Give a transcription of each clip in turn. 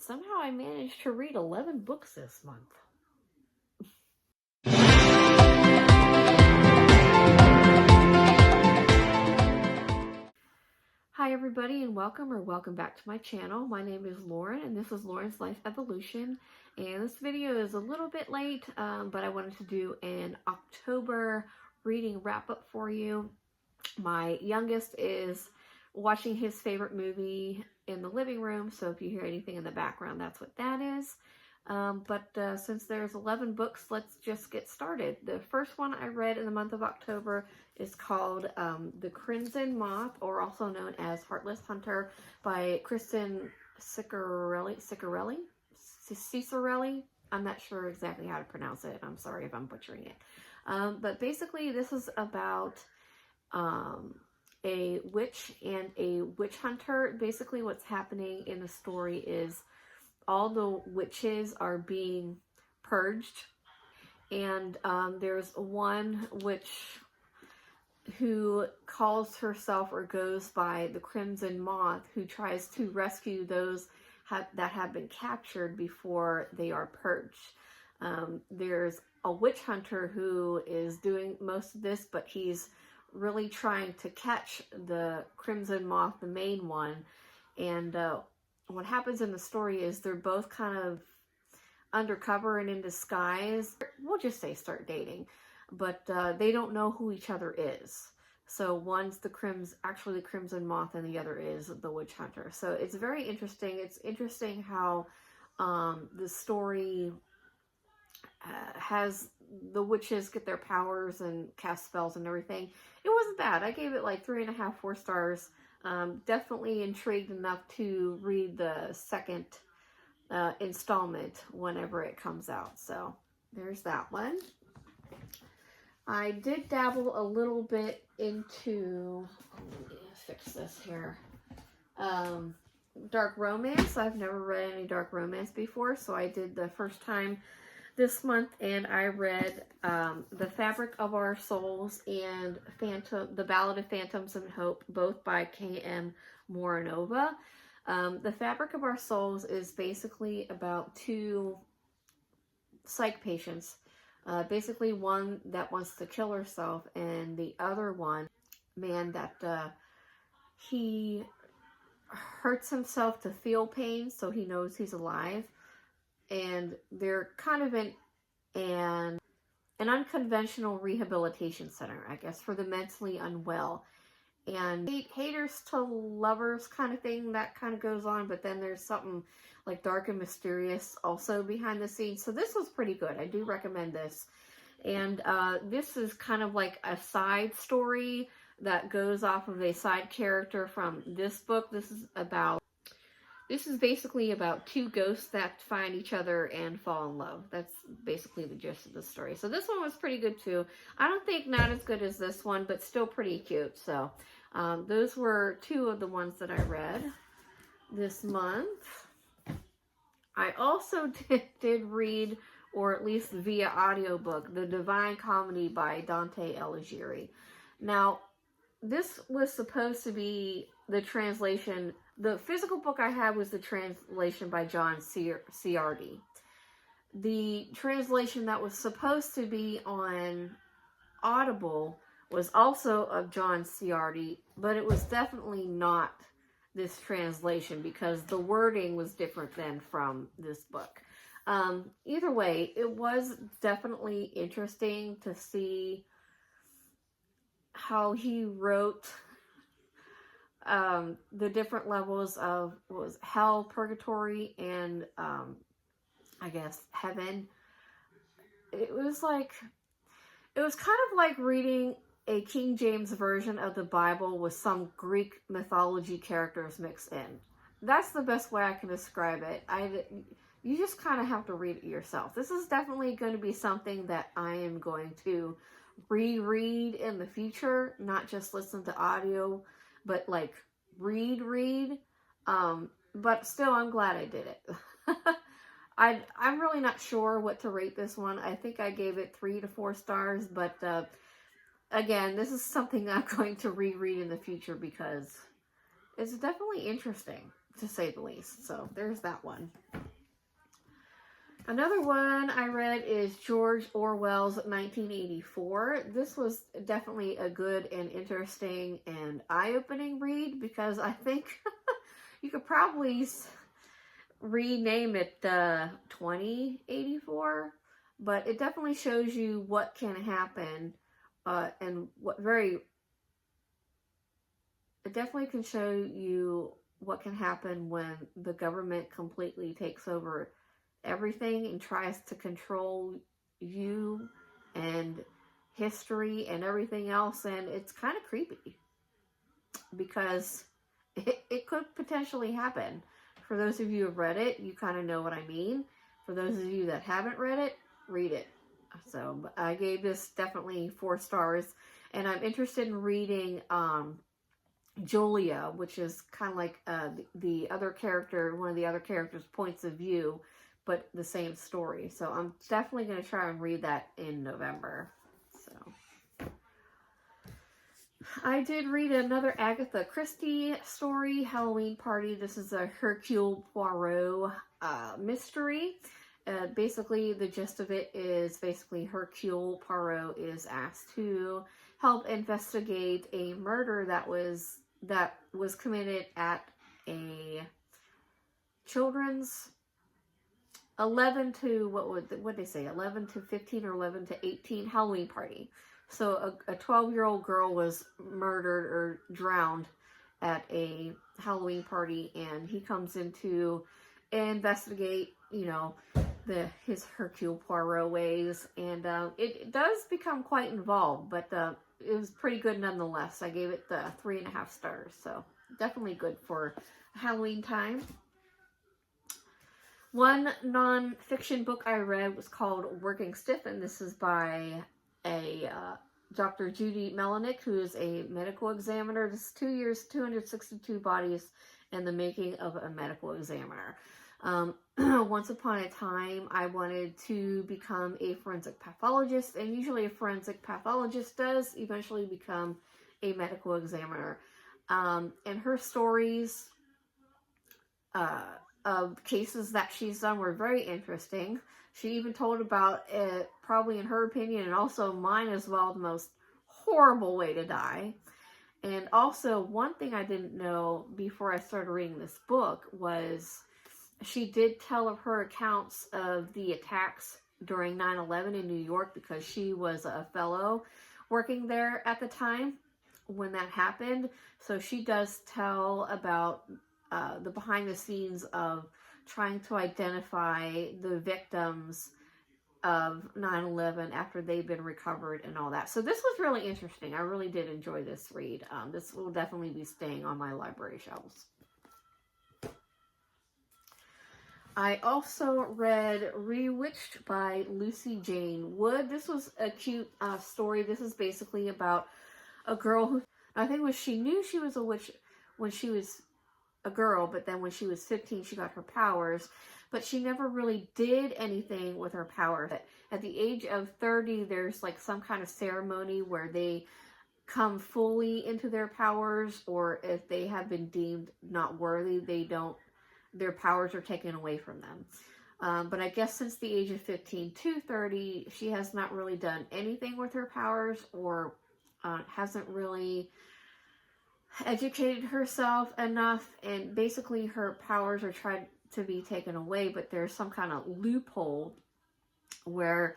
somehow I managed to read 11 books this month. Hi everybody, and welcome back to my channel. My name is Lauren, and this is Lauren's Life Evolution. And this video is a little bit late, but I wanted to do an October reading wrap-up for you. My youngest is watching his favorite movie in the living room, so if you hear anything in the background, that's what that is. But since there's 11 books, let's just get started. The first one I read in the month of October is called The Crimson Moth, or also known as Heartless Hunter, by Kristen Ciccarelli. I'm not sure exactly how to pronounce it. I'm sorry if I'm butchering it. But basically, this is about a witch and a witch hunter. Basically, what's happening in the story is all the witches are being purged, and there's one witch who calls herself or goes by the Crimson Moth, who tries to rescue those that have been captured before they are purged. There's a witch hunter who is doing most of this, but he's really trying to catch the Crimson Moth, the main one. And what happens in the story is they're both kind of undercover and in disguise. We'll just say start dating, but they don't know who each other is. So one's actually the Crimson Moth, and the other is the witch hunter. So it's very interesting. It's interesting how the story has the witches get their powers and cast spells and everything. It wasn't bad. I gave it like 3.5, 4 stars. Definitely intrigued enough to read the second installment whenever it comes out. So there's that one. I did dabble a little bit into, let me fix this here, dark romance. I've never read any dark romance before, so I did the first time this month, and I read The Fabric of Our Souls and The Ballad of Phantoms and Hope, both by K.M. Moranova. The Fabric of Our Souls is basically about two psych patients. Basically one that wants to kill herself, and the other one, man, that he hurts himself to feel pain so he knows he's alive. And they're kind of in an unconventional rehabilitation center, I guess, for the mentally unwell. And haters to lovers kind of thing, that kind of goes on, but then there's something like dark and mysterious also behind the scenes. So this was pretty good. I do recommend this. And this is kind of like a side story that goes off of a side character from this book. This is basically about two ghosts that find each other and fall in love. That's basically the gist of the story. So this one was pretty good too. I don't think not as good as this one, but still pretty cute. So those were two of the ones that I read this month. I also did read, or at least via audiobook, The Divine Comedy by Dante Alighieri. Now, this was supposed to be the translation. The physical book I had was the translation by John Ciardi. The translation that was supposed to be on Audible was also of John Ciardi, but it was definitely not this translation because the wording was different than from this book. Either way, it was definitely interesting to see how he wrote the different levels of what was hell, purgatory, and I guess heaven. It was kind of like reading a King James version of the Bible with some Greek mythology characters mixed in. That's the best way I can describe it. You just kind of have to read it yourself. This is definitely going to be something that I am going to reread in the future, not just listen to audio, but like read. But still, I'm glad I did it. I'm really not sure what to rate this one. I think I gave it 3 to 4 stars, but again, this is something I'm going to reread in the future because it's definitely interesting, to say the least. So there's that one. Another one I read is George Orwell's 1984. This was definitely a good and interesting and eye-opening read because I think you could probably rename it 2084, but it definitely shows you what can happen and it definitely can show you what can happen when the government completely takes over everything and tries to control you and history and everything else. And it's kind of creepy because it could potentially happen. For those of you who have read it, you kind of know what I mean. For those of you that haven't read it, read it. So I gave this definitely 4 stars, and I'm interested in reading Julia, which is kind of like the other character, one of the other characters' points of view, but the same story. So I'm definitely going to try and read that in November. So I did read another Agatha Christie story, Halloween Party. This is a Hercule Poirot mystery. Basically, the gist of it is basically Hercule Poirot is asked to help investigate a murder that was committed at a children's 11 to, what they say, 11 to 15 or 11 to 18 Halloween party. So a 12-year-old girl was murdered or drowned at a Halloween party, and he comes in to investigate, his Hercule Poirot ways, and it does become quite involved, but it was pretty good nonetheless. I gave it the 3.5 stars, so definitely good for Halloween time. One non-fiction book I read was called Working Stiff, and this is by a Dr. Judy Melanick, who is a medical examiner. This is 2 years, 262 bodies, and the making of a medical examiner. Once upon a time, I wanted to become a forensic pathologist, and usually a forensic pathologist does eventually become a medical examiner. And her stories of cases that she's done were very interesting. She even told about it, probably in her opinion, and also mine as well, the most horrible way to die. And also, one thing I didn't know before I started reading this book was she did tell of her accounts of the attacks during 9/11 in New York, because she was a fellow working there at the time when that happened. So she does tell about the behind the scenes of trying to identify the victims of 9/11 after they've been recovered and all that. So this was really interesting. I really did enjoy this read. This will definitely be staying on my library shelves. I also read Rewitched by Lucy Jane Wood. This was a cute story. This is basically about a girl who, I think she knew she was a witch when she was a girl, but then when she was 15, she got her powers, but she never really did anything with her powers. At the age of 30, there's like some kind of ceremony where they come fully into their powers, or if they have been deemed not worthy, their powers are taken away from them. But I guess since the age of 15 to 30, she has not really done anything with her powers, or hasn't really educated herself enough, and basically her powers are tried to be taken away, but there's some kind of loophole where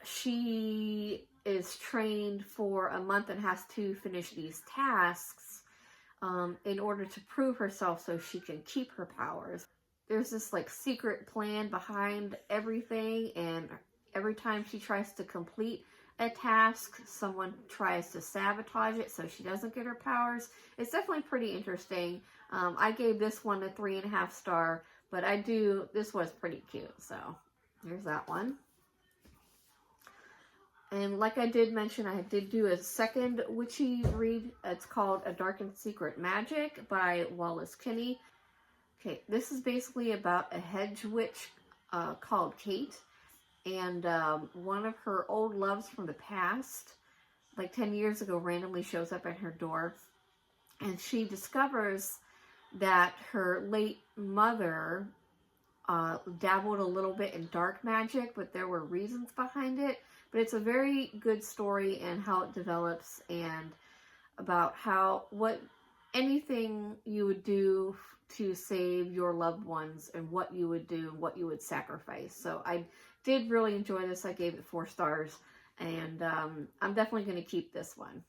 she is trained for a month and has to finish these tasks in order to prove herself so she can keep her powers. There's this like secret plan behind everything, and every time she tries to complete a task, someone tries to sabotage it so she doesn't get her powers. It's definitely pretty interesting. I gave this one a 3.5 star, but this was pretty cute. So there's that one. And like I did mention, I did do a second witchy read. It's called A Dark and Secret Magic by Wallace Kinney. Okay, this is basically about a hedge witch called Kate. And one of her old loves from the past, like 10 years ago, randomly shows up at her door. And she discovers that her late mother dabbled a little bit in dark magic, but there were reasons behind it. But it's a very good story and how it develops, and about what anything you would do to save your loved ones, and what you would do, what you would sacrifice. So I did really enjoy this. I gave it 4 stars, and I'm definitely going to keep this one.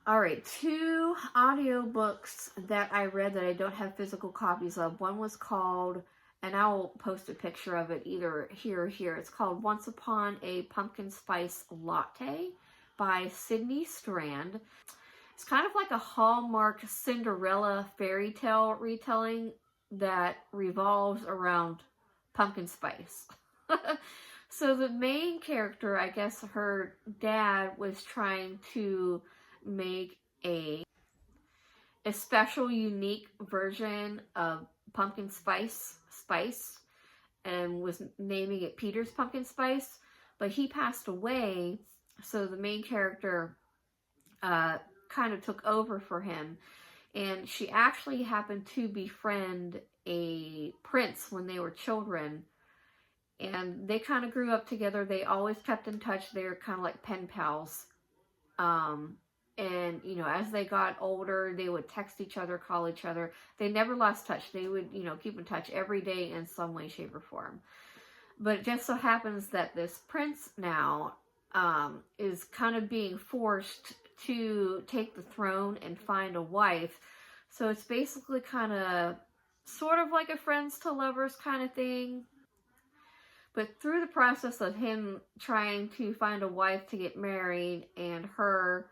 Alright, 2 audiobooks that I read that I don't have physical copies of. One was called, and I'll post a picture of it either here or here. It's called Once Upon a Pumpkin Spice Latte by Sydney Strand. It's kind of like a Hallmark Cinderella fairy tale retelling that revolves around pumpkin spice. So the main character, I guess her dad was trying to make a special, unique version of pumpkin spice and was naming it Peter's Pumpkin Spice, but he passed away, so the main character kind of took over for him, and she actually happened to befriend a prince when they were children, and they kind of grew up together. They always kept in touch. They were kind of like pen pals. And, you know, as they got older, they would text each other, call each other. They never lost touch. They would, you know, keep in touch every day in some way, shape, or form. But it just so happens that this prince now is kind of being forced to take the throne and find a wife. So it's basically kind of sort of like a friends to lovers kind of thing. But through the process of him trying to find a wife to get married, and her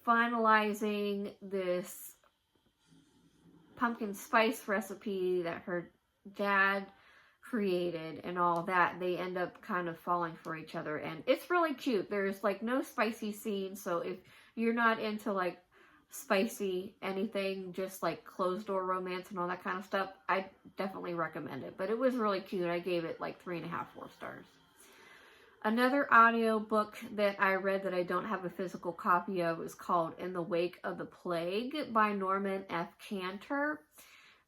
finalizing this pumpkin spice recipe that her dad created and all that, they end up kind of falling for each other, and it's really cute. There's like no spicy scenes, so if you're not into like spicy anything, just like closed door romance and all that kind of stuff, I definitely recommend it. But it was really cute. I gave it like 3.5, 4 stars. Another audiobook that I read that I don't have a physical copy of is called In the Wake of the Plague by Norman F. Cantor.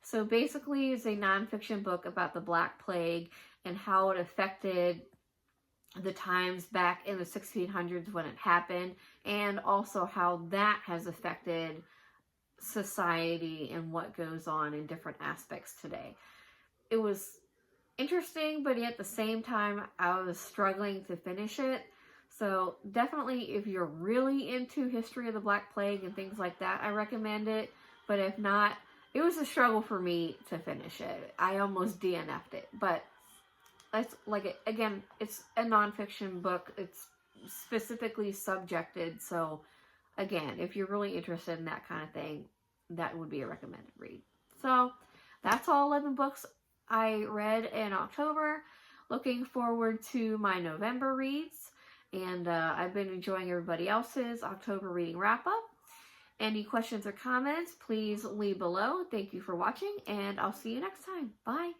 So basically it's a nonfiction book about the Black Plague and how it affected the times back in the 1600s when it happened, and also how that has affected society and what goes on in different aspects today. It was interesting, but at the same time, I was struggling to finish it. So definitely, if you're really into history of the Black Plague and things like that, I recommend it. But if not, it was a struggle for me to finish it. I almost DNF'd it. But it's like, again, it's a nonfiction book. It's specifically subjected. So again, if you're really interested in that kind of thing, that would be a recommended read. So that's all 11 books I read in October. Looking forward to my November reads, and I've been enjoying everybody else's October reading wrap-up. Any questions or comments, please leave below. Thank you for watching, and I'll see you next time. Bye!